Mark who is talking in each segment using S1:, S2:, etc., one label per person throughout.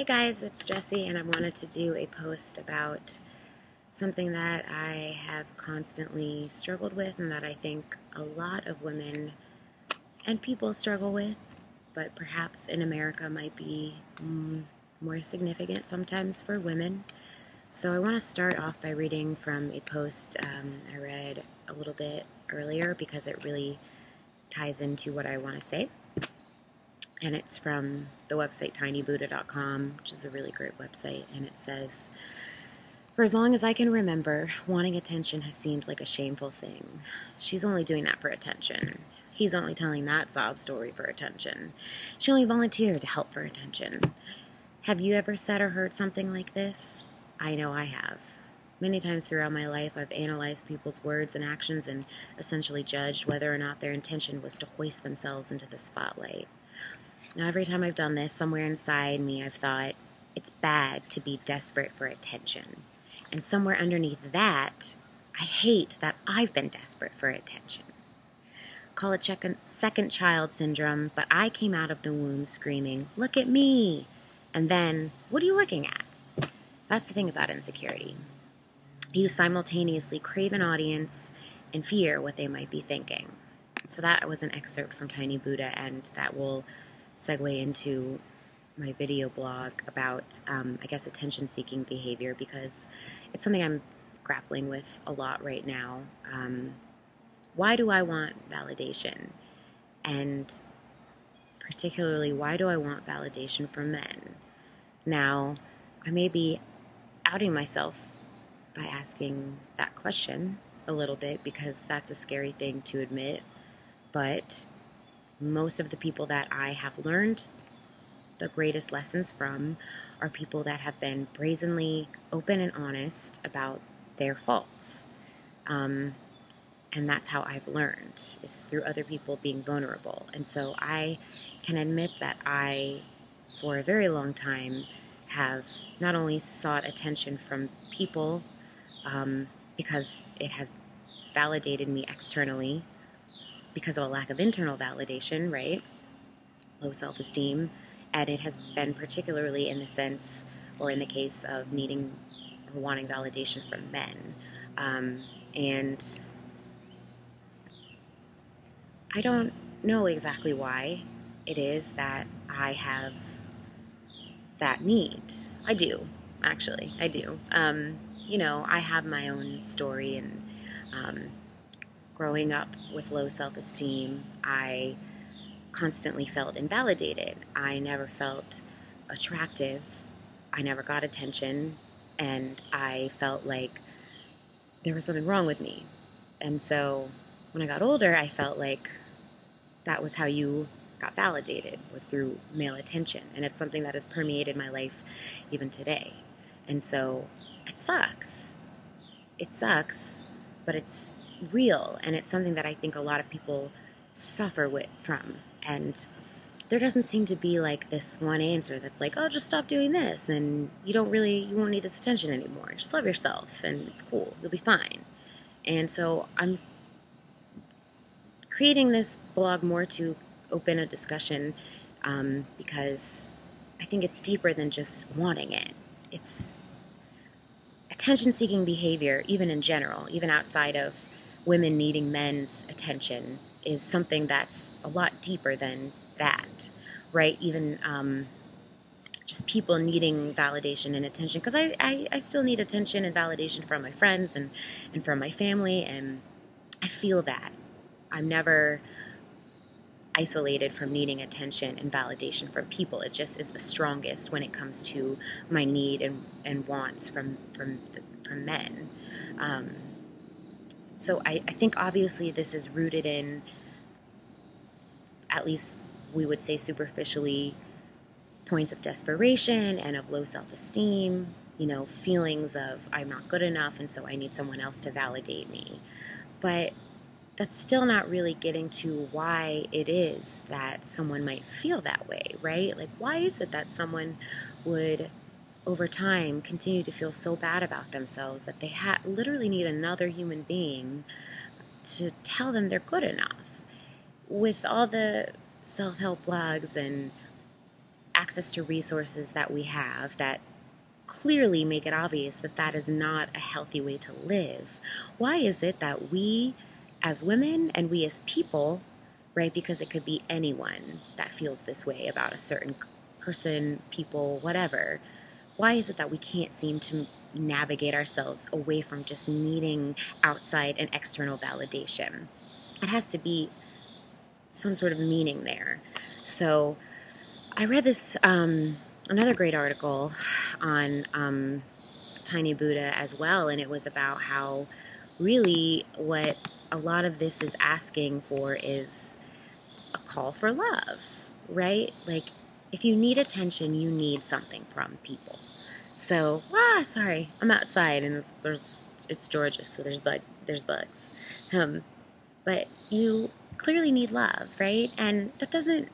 S1: Hey guys, it's Jessie, and I wanted to do a post about something that I have constantly struggled with and that I think a lot of women and people struggle with, but perhaps in America might be more significant sometimes for women. So I want to start off by reading from a post I read a little bit earlier because it really ties into what I want to say. And it's from the website tinybuddha.com, which is a really great website. And it says, "For as long as I can remember, wanting attention has seemed like a shameful thing. She's only doing that for attention. He's only telling that sob story for attention. She only volunteered to help for attention. Have you ever said or heard something like this? I know I have. Many times throughout my life, I've analyzed people's words and actions and essentially judged whether or not their intention was to hoist themselves into the spotlight. Now, every time I've done this, somewhere inside me, I've thought, it's bad to be desperate for attention. And somewhere underneath that, I hate that I've been desperate for attention. Call it second child syndrome, but I came out of the womb screaming, 'Look at me!' And then, what are you looking at?" That's the thing about insecurity. You simultaneously crave an audience and fear what they might be thinking. So that was an excerpt from Tiny Buddha, and that will segue into my video blog about, I guess, attention-seeking behavior, because it's something I'm grappling with a lot right now. Why do I want validation? And particularly, why do I want validation from men? Now, I may be outing myself by asking that question a little bit, because that's a scary thing to admit, but most of the people that I have learned the greatest lessons from are people that have been brazenly open and honest about their faults. And that's how I've learned, is through other people being vulnerable. And so I can admit that I, for a very long time, have not only sought attention from people because it has validated me externally, because of a lack of internal validation, right? Low self-esteem. And it has been particularly in the sense, or in the case of needing or wanting validation from men. And I don't know exactly why it is that I have that need. I do, actually. I do. I have my own story, and growing up with low self-esteem, I constantly felt invalidated. I never felt attractive. I never got attention, and I felt like there was something wrong with me. And so when I got older, I felt like that was how you got validated, was through male attention. And it's something that has permeated my life even today. And so it sucks. It sucks, but it's real, and it's something that I think a lot of people suffer from. And there doesn't seem to be like this one answer that's like, oh, just stop doing this, and you won't need this attention anymore. Just love yourself, and it's cool. You'll be fine. And so I'm creating this blog more to open a discussion because I think it's deeper than just wanting it. It's attention-seeking behavior, even in general, even outside of women needing men's attention, is something that's a lot deeper than that, right? Even just people needing validation and attention, because I still need attention and validation from my friends and from my family, and I feel that. I'm never isolated from needing attention and validation from people. It just is the strongest when it comes to my need and wants from men. So I think obviously this is rooted in, at least we would say superficially, points of desperation and of low self-esteem, feelings of I'm not good enough, and so I need someone else to validate me. But that's still not really getting to why it is that someone might feel that way, right? Like, why is it that someone would, over time, continue to feel so bad about themselves that they literally need another human being to tell them they're good enough? With all the self-help blogs and access to resources that we have that clearly make it obvious that that is not a healthy way to live, why is it that we as women and we as people, right, because it could be anyone that feels this way about a certain person, people, whatever, why is it that we can't seem to navigate ourselves away from just needing outside and external validation? It has to be some sort of meaning there. So I read this, another great article on Tiny Buddha as well, and it was about how really what a lot of this is asking for is a call for love, right? Like, if you need attention, you need something from people. So, sorry, I'm outside and it's Georgia, so there's bugs. But you clearly need love, right? And that doesn't.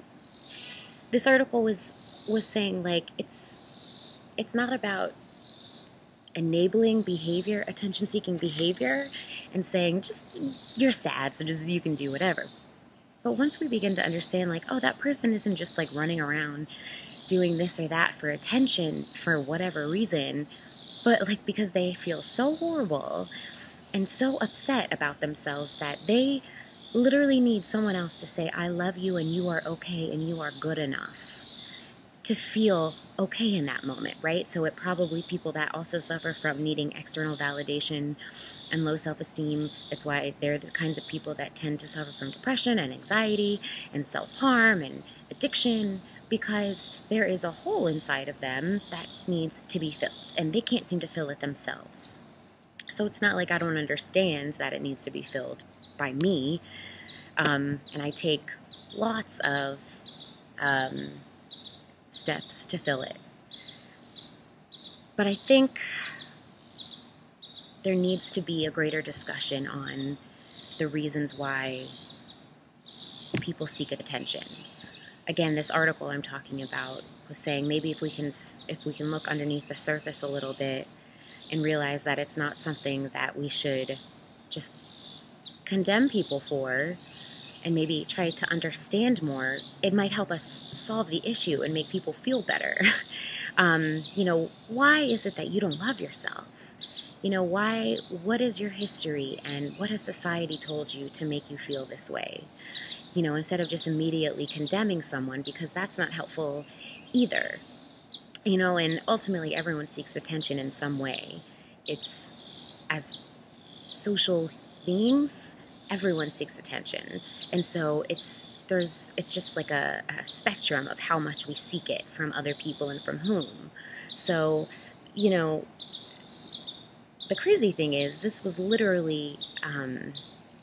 S1: This article was saying, like, it's not about enabling behavior, attention-seeking behavior, and saying, just, you're sad, so just you can do whatever. But once we begin to understand, like, oh, that person isn't just, like, running around doing this or that for attention for whatever reason, but, like, because they feel so horrible and so upset about themselves that they literally need someone else to say, I love you and you are okay and you are good enough to feel okay in that moment, right? So it probably people that also suffer from needing external validation and low self-esteem. It's why they're the kinds of people that tend to suffer from depression and anxiety and self-harm and addiction, because there is a hole inside of them that needs to be filled and they can't seem to fill it themselves. So it's not like I don't understand that it needs to be filled by me, and I take lots of steps to fill it. But I think there needs to be a greater discussion on the reasons why people seek attention. Again, this article I'm talking about was saying maybe if we can look underneath the surface a little bit and realize that it's not something that we should just condemn people for, and maybe try to understand more, it might help us solve the issue and make people feel better. Why is it that you don't love yourself? What is your history and what has society told you to make you feel this way? Instead of just immediately condemning someone, because that's not helpful either. And ultimately everyone seeks attention in some way. It's, as social beings, everyone seeks attention. And so it's just like a spectrum of how much we seek it from other people and from whom. So, the crazy thing is this was literally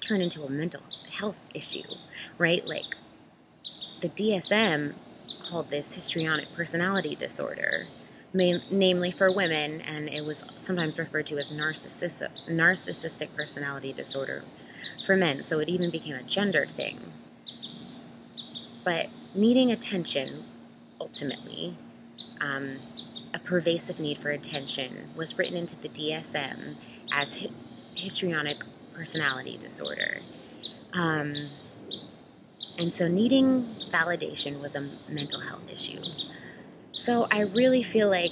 S1: turned into a mental health issue, right? Like, the DSM called this histrionic personality disorder, namely for women, and it was sometimes referred to as narcissistic personality disorder for men, so it even became a gendered thing. But needing attention, ultimately, a pervasive need for attention, was written into the DSM as histrionic personality disorder. And so needing validation was a mental health issue. So I really feel like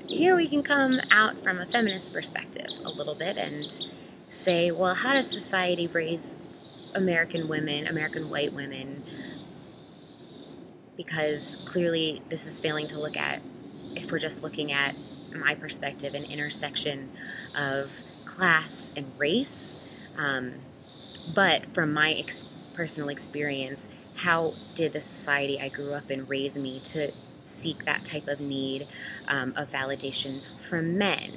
S1: here we can come out from a feminist perspective a little bit and say, well, how does society raise American women, American white women? Because clearly this is failing to look at, if we're just looking at my perspective, an intersection of class and race. But from my personal experience, how did the society I grew up in raise me to seek that type of need of validation from men?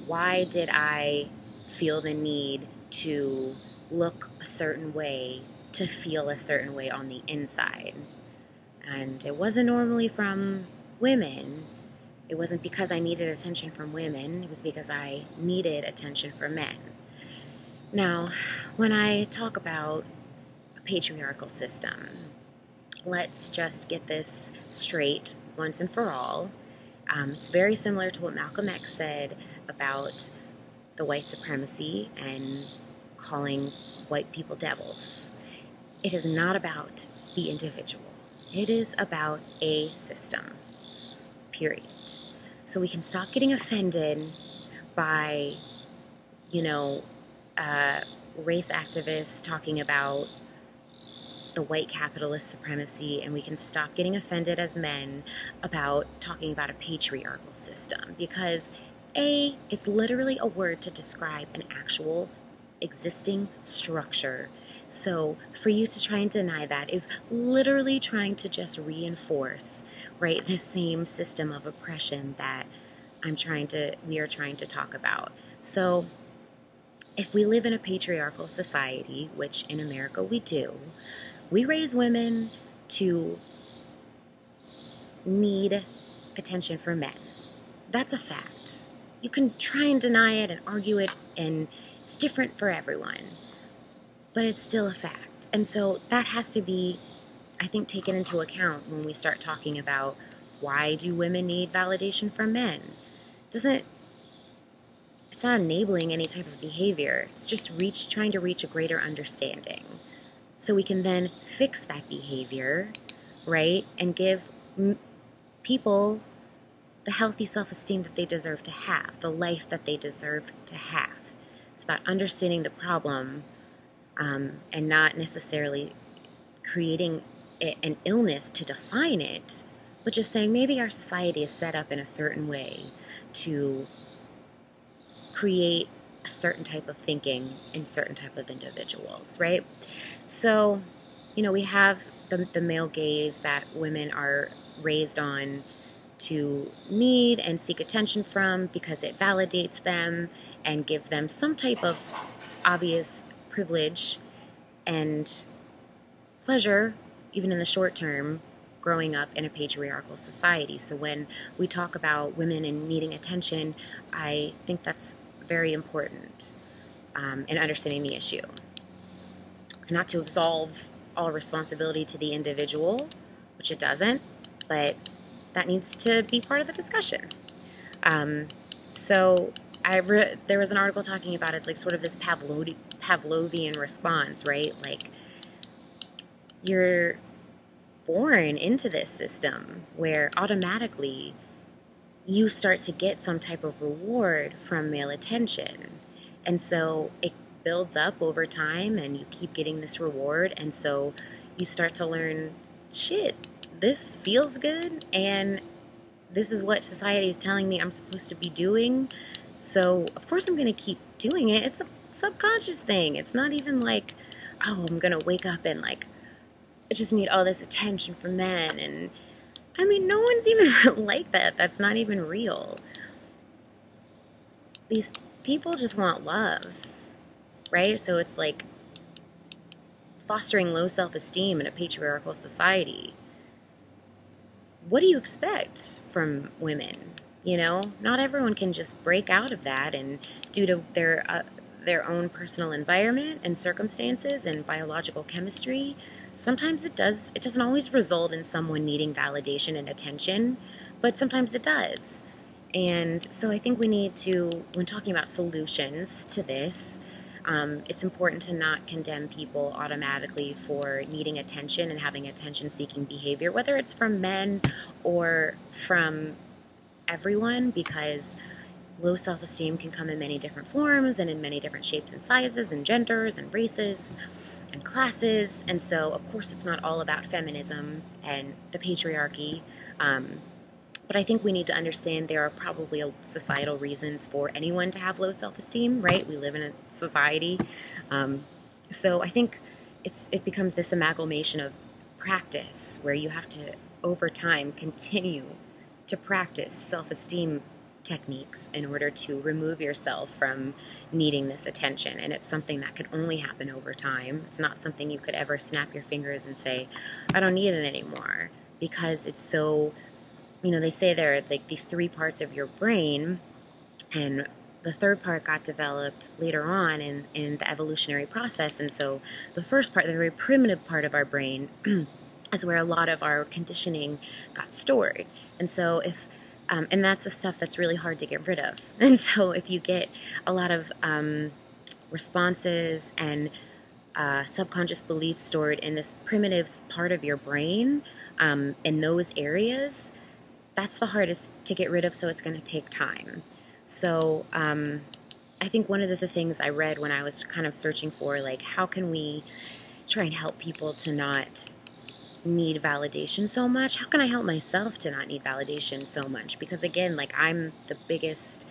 S1: Why did I feel the need to look a certain way, to feel a certain way on the inside? And it wasn't normally from women. It wasn't because I needed attention from women. It was because I needed attention from men. Now, when I talk about a patriarchal system, let's just get this straight once and for all. It's very similar to what Malcolm X said about the white supremacy and calling white people devils. It is not about the individual. It is about a system, period. So we can stop getting offended by, you know, race activists talking about the white capitalist supremacy, and we can stop getting offended as men about talking about a patriarchal system, because it's literally a word to describe an actual existing structure. So for you to try and deny that is literally trying to just reinforce, right, the same system of oppression that we are trying to talk about. So if we live in a patriarchal society, which in America we do, we raise women to need attention from men. That's a fact. You can try and deny it and argue it, and it's different for everyone, but it's still a fact. And so that has to be, I think, taken into account when we start talking about why do women need validation from men. It's not enabling any type of behavior. It's just trying to reach a greater understanding, so we can then fix that behavior, right? And give people the healthy self-esteem that they deserve to have, the life that they deserve to have. It's about understanding the problem and not necessarily creating an illness to define it, but just saying maybe our society is set up in a certain way to create a certain type of thinking in certain type of individuals, right? So, we have the male gaze that women are raised on to need and seek attention from because it validates them and gives them some type of obvious privilege and pleasure, even in the short term, growing up in a patriarchal society. So when we talk about women and needing attention, I think that's very important in understanding the issue. Not to absolve all responsibility to the individual, which it doesn't, but that needs to be part of the discussion. So there was an article talking about it's like sort of this Pavlovian response, right? Like you're born into this system where automatically you start to get some type of reward from male attention. And so it builds up over time and you keep getting this reward. And so you start to learn, shit, this feels good and this is what society is telling me I'm supposed to be doing. So of course I'm going to keep doing it. It's a subconscious thing. It's not even like, oh, I'm going to wake up and like, I just need all this attention from men. And I mean, no one's even like that. That's not even real. These people just want love, right? So it's like fostering low self-esteem in a patriarchal society. What do you expect from women? Not everyone can just break out of that, and due to their own personal environment and circumstances and biological chemistry, sometimes it doesn't always result in someone needing validation and attention, but sometimes it does. And so I think we need to, when talking about solutions to this, it's important to not condemn people automatically for needing attention and having attention-seeking behavior, whether it's from men or from everyone, because low self-esteem can come in many different forms and in many different shapes and sizes and genders and races and classes. And so, of course, it's not all about feminism and the patriarchy. But I think we need to understand there are probably societal reasons for anyone to have low self-esteem, right? We live in a society. So I think it becomes this amalgamation of practice where you have to, over time, continue to practice self-esteem techniques in order to remove yourself from needing this attention. And it's something that could only happen over time. It's not something you could ever snap your fingers and say, I don't need it anymore, because it's so... they say there are like these three parts of your brain, and the third part got developed later on in the evolutionary process. And so the first part, the very primitive part of our brain, is where a lot of our conditioning got stored. And so and that's the stuff that's really hard to get rid of. And so if you get a lot of responses and subconscious beliefs stored in this primitive part of your brain, in those areas, that's the hardest to get rid of, so it's going to take time. So I think one of the things I read when I was kind of searching for, like, how can we try and help people to not need validation so much? How can I help myself to not need validation so much? Because again, like, I'm the biggest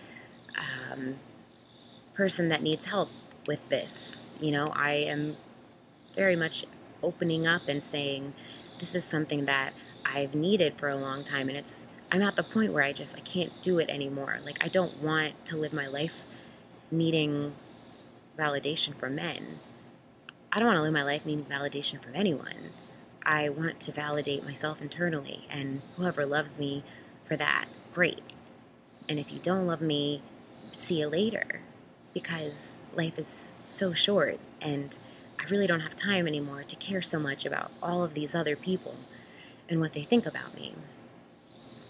S1: person that needs help with this. You know, I am very much opening up and saying, this is something that I've needed for a long time, and I'm at the point where I can't do it anymore. Like, I don't want to live my life needing validation from men. I don't want to live my life needing validation from anyone. I want to validate myself internally, and whoever loves me for that, great. And if you don't love me, see you later, because life is so short, and I really don't have time anymore to care so much about all of these other people and what they think about me.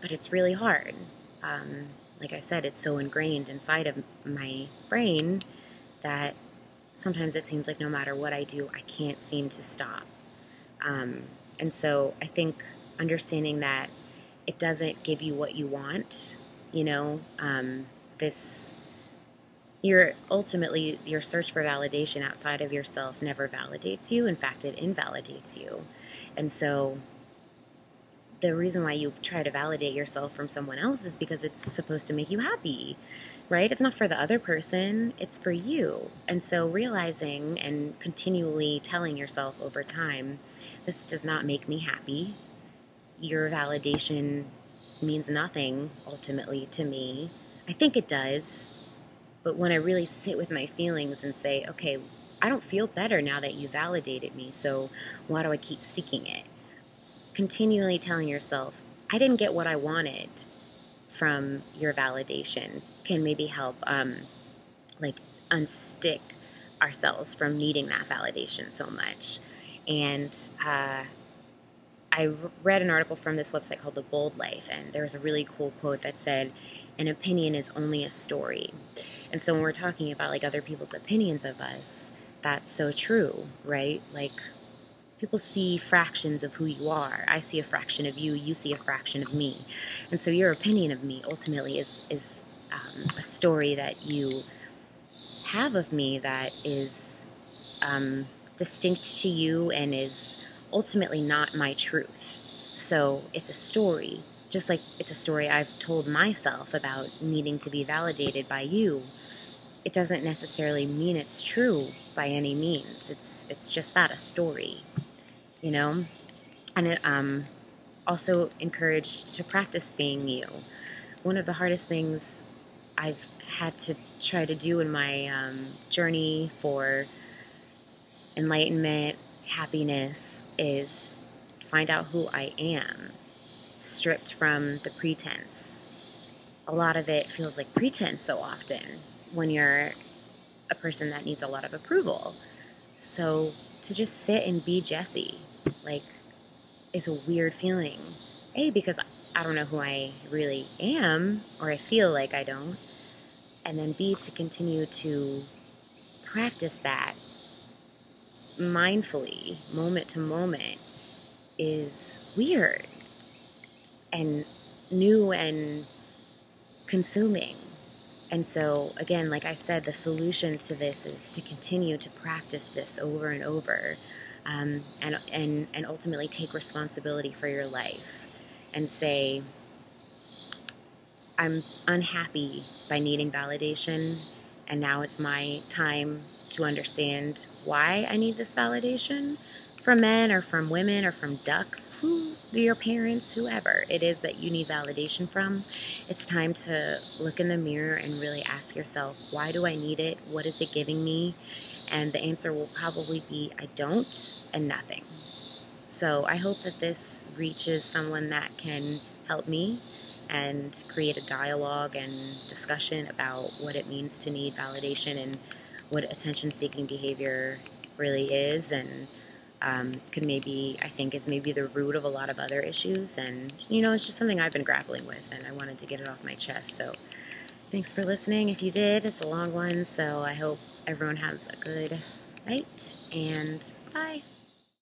S1: But it's really hard. Like I said, it's so ingrained inside of my brain that sometimes it seems like no matter what I do, I can't seem to stop. And so I think understanding that it doesn't give you what you want, you know, ultimately, your search for validation outside of yourself never validates you. In fact, it invalidates you. And so the reason why you try to validate yourself from someone else is because it's supposed to make you happy, right? It's not for the other person, it's for you. And so realizing and continually telling yourself over time, this does not make me happy. Your validation means nothing ultimately to me. I think it does. But when I really sit with my feelings and say, okay, I don't feel better now that you validated me, so why do I keep seeking it? Continually telling yourself, I didn't get what I wanted from your validation can maybe help unstick ourselves from needing that validation so much. And I read an article from this website called The Bold Life, and there was a really cool quote that said, an opinion is only a story. And so when we're talking about like other people's opinions of us, that's so true, right? Like, people see fractions of who you are. I see a fraction of you, you see a fraction of me. And so your opinion of me ultimately is a story that you have of me that is distinct to you and is ultimately not my truth. So it's a story, just like it's a story I've told myself about needing to be validated by you. It doesn't necessarily mean it's true by any means. It's just that, a story, you know? And it also encouraged to practice being you. One of the hardest things I've had to try to do in my journey for enlightenment, happiness, is find out who I am, stripped from the pretense. A lot of it feels like pretense so often when you're a person that needs a lot of approval. So to just sit and be Jessie, like, is a weird feeling. A, because I don't know who I really am, or I feel like I don't. And then B, to continue to practice that mindfully, moment to moment, is weird and new and consuming. And so, again, like I said, the solution to this is to continue to practice this over and over, and ultimately take responsibility for your life and say, I'm unhappy by needing validation, and now it's my time to understand why I need this validation from men or from women or from ducks, your parents, whoever it is that you need validation from. It's time to look in the mirror and really ask yourself, why do I need it? What is it giving me? And the answer will probably be, I don't, and nothing. So I hope that this reaches someone that can help me and create a dialogue and discussion about what it means to need validation and what attention-seeking behavior really is, and could maybe, I think, is maybe the root of a lot of other issues. And, you know, it's just something I've been grappling with, and I wanted to get it off my chest. So thanks for listening. If you did, it's a long one, so I hope everyone has a good night, and bye.